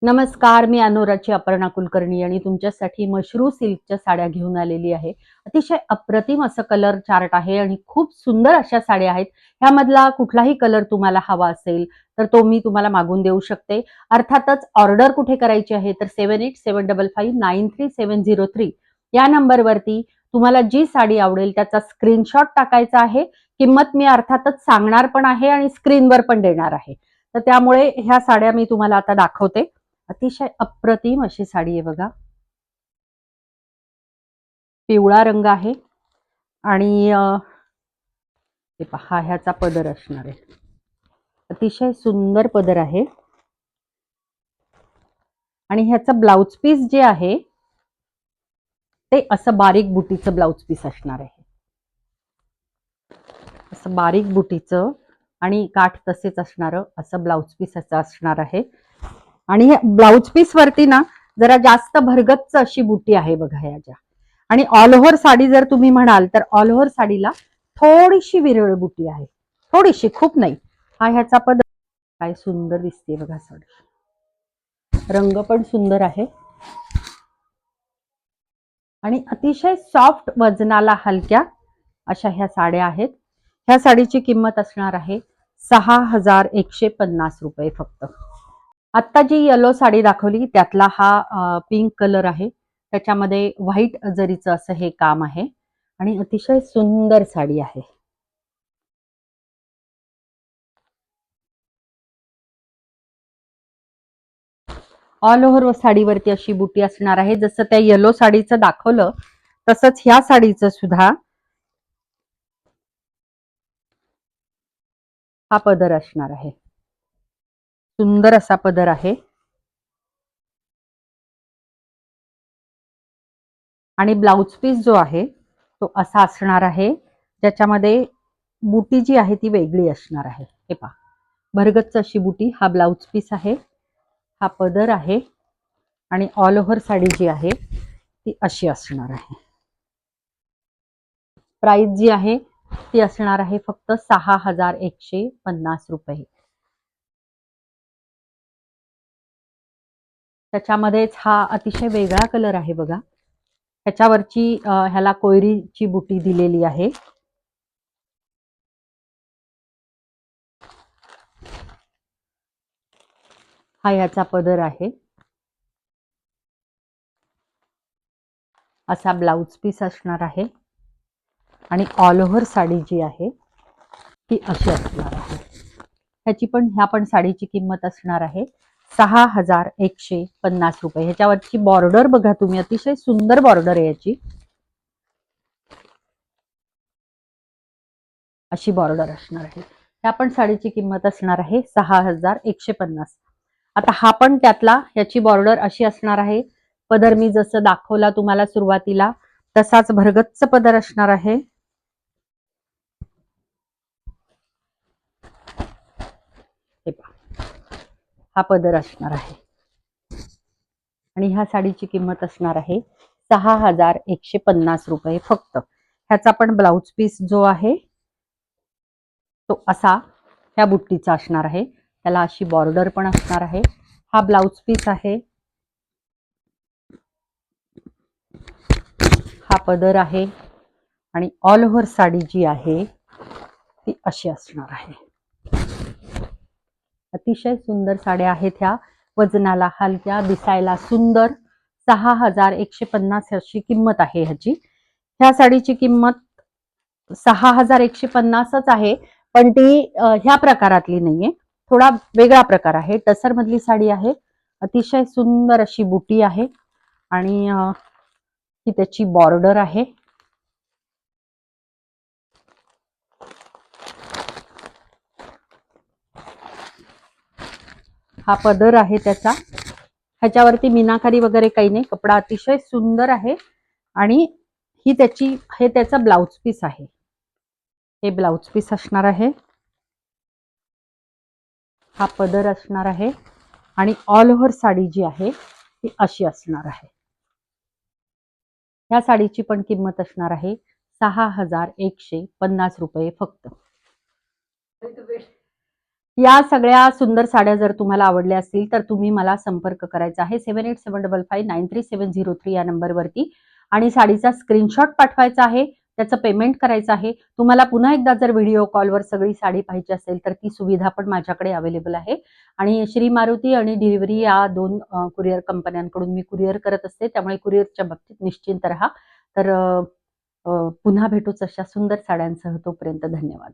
नमस्कार, मी अनुराची अपर्णा कुलकर्णी आणि तुमच्यासाठी मशरू सिल्कच्या साड्या घेऊन आलेली आहे. अतिशय अप्रतिम असं कलर चार्ट आहे आणि खूप सुंदर अशा साड्या आहेत. ह्यामधला कुठलाही कलर तुम्हाला हवा असेल तर तो मी तुम्हाला मागून देऊ शकते. अर्थातच ऑर्डर कुठे करायची आहे तर 7875593703 या नंबरवरती तुम्हाला जी साडी आवडेल त्याचा स्क्रीनशॉट टाकायचा आहे. किंमत मी अर्थातच सांगणार पण आहे आणि स्क्रीनवर पण देणार आहे. तर त्यामुळे ह्या साड्या मी तुम्हाला आता दाखवते. अतिशय अप्रतिम अशी साडी आहे बघा. पिवळा रंग आहे आणि हे पहा ह्याचा पदर असणार आहे. अतिशय सुंदर पदर आहे आणि ह्याचं ब्लाउज पीस जे आहे ते असं बारीक बुटीचं ब्लाउज पीस असणार आहे. असं बारीक बुटीचं आणि काठ तसेच असणारं असं ब्लाउज पीस असणार आहे. आणि ब्लाउज पीस वरती ना जरा जास्त भरगच्च अशी बुटी आहे बघा ह्याच्या. आणि ऑल ओव्हर साडी जर तुम्ही म्हणाल तर ऑल ओव्हर साडीला थोडीशी विरळ बुटी आहे, थोडीशी, खूप नाही. हा ह्याचा पदर. काय सुंदर दिसते बघा साडी. रंग पण सुंदर आहे आणि अतिशय सॉफ्ट, वजनाला हलक्या अशा ह्या साड्या आहेत. ह्या साडीची किंमत असणार आहे 6150 रुपये फक्त. आत्ता जी येलो साडी दाखवली त्यातला हा पिंक कलर आहे. त्याच्यामध्ये व्हाईट जरीचं असं हे काम आहे आणि अतिशय सुंदर साडी आहे. ऑल ओव्हर साडीवरती अशी बुटी असणार आहे. जसं त्या येलो साडीचं दाखवलं तसंच ह्या साडीचं सुद्धा हा पदर असणार आहे. सुंदर असा पदर आहे आणि ब्लाउज पीस जो आहे तो असा असणार आहे, ज्याच्यामध्ये बुटी जी आहे ती वेगळी असणार आहे. हे पहा, भरगच्च अशी बुटी. हा ब्लाउज पीस आहे, हा पदर आहे आणि ऑल ओव्हर साडी जी आहे ती अशी असणार आहे. प्राइस जी आहे ती असणार आहे फक्त 6150 रुपये. त्याच्यामध्येच हा अतिशय वेगळा कलर आहे बघा. ह्याच्यावरची ह्याला कोयरीची बुटी दिलेली आहे. हा ह्याचा पदर आहे. असा ब्लाउज पीस असणार आहे आणि ऑल ओव्हर साडी जी आहे ती अशी असणार आहे. ह्या पण साडीची किंमत असणार आहे 6150 रुपये. ह्याच्यावरची बॉर्डर बघा तुम्ही, अतिशय सुंदर बॉर्डर आहे याची. अशी बॉर्डर असणार आहे. ह्या पण साडीची किंमत असणार आहे 6150. आता हा पण त्यातला, याची बॉर्डर अशी असणार आहे. पदर मी जसं दाखवला तुम्हाला सुरुवातीला तसाच भरगच्च पदर असणार आहे. हा पदर असणार आहे आणि ह्या साडीची किंमत असणार आहे 6150 रुपये फक्त. ह्याचा पण ब्लाउज पीस जो आहे तो असा ह्या बुट्टीचा असणार आहे. त्याला अशी बॉर्डर पण असणार आहे. हा ब्लाउज पीस आहे, हा पदर आहे आणि ऑल ओव्हर साडी जी आहे ती अशी असणार आहे. अतिशय सुंदर साड्या आहेत ह्या. वजनाला हलक्या, दिसायला सुंदर. 6150 अशी किंमत आहे ह्याची. ह्या साडीची किंमत 6150च आहे, पण ती ह्या प्रकारातली नाहीये. थोडा वेगळा प्रकार आहे. टसर मधली साडी आहे. अतिशय सुंदर अशी बुटी आहे आणि ही त्याची बॉर्डर आहे. हा पदर आहे त्याचा. ह्याच्यावरती मीनाकारी वगैरे काही नाही. कपडा अतिशय सुंदर आहे आणि हे त्याचा ब्लाउज पीस आहे. हे ब्लाउज पीस असणार आहे. हा पदर असणार आहे आणि ऑल ओव्हर साडी जी आहे ती अशी असणार आहे. ह्या साडीची पण किंमत असणार आहे 6150 रुपये फक्त. या सगळ्या सुंदर साड्या जर तुम्हाला आवडल्या असतील तर तुम्ही मला संपर्क करायचा आहे 7875593703 या नंबरवरती आणि साडीचा स्क्रीनशॉट पाठवायचा आहे. त्याचं पेमेंट करायचं आहे. तुम्हाला पुन्हा एकदा जर व्हिडिओ कॉलवर सगळी साडी पाहिजे असेल तर ती सुविधा पण माझ्याकडे अवेलेबल आहे. आणि श्री मारुती आणि डिलिव्हरी या 2 कुरिअर कंपन्यांकडून मी कुरिअर करत असते. त्यामुळे कुरिअरच्या बाबतीत निश्चिंत राहा. तर पुन्हा भेटूच अशा सुंदर साड्यांसह. तोपर्यंत धन्यवाद.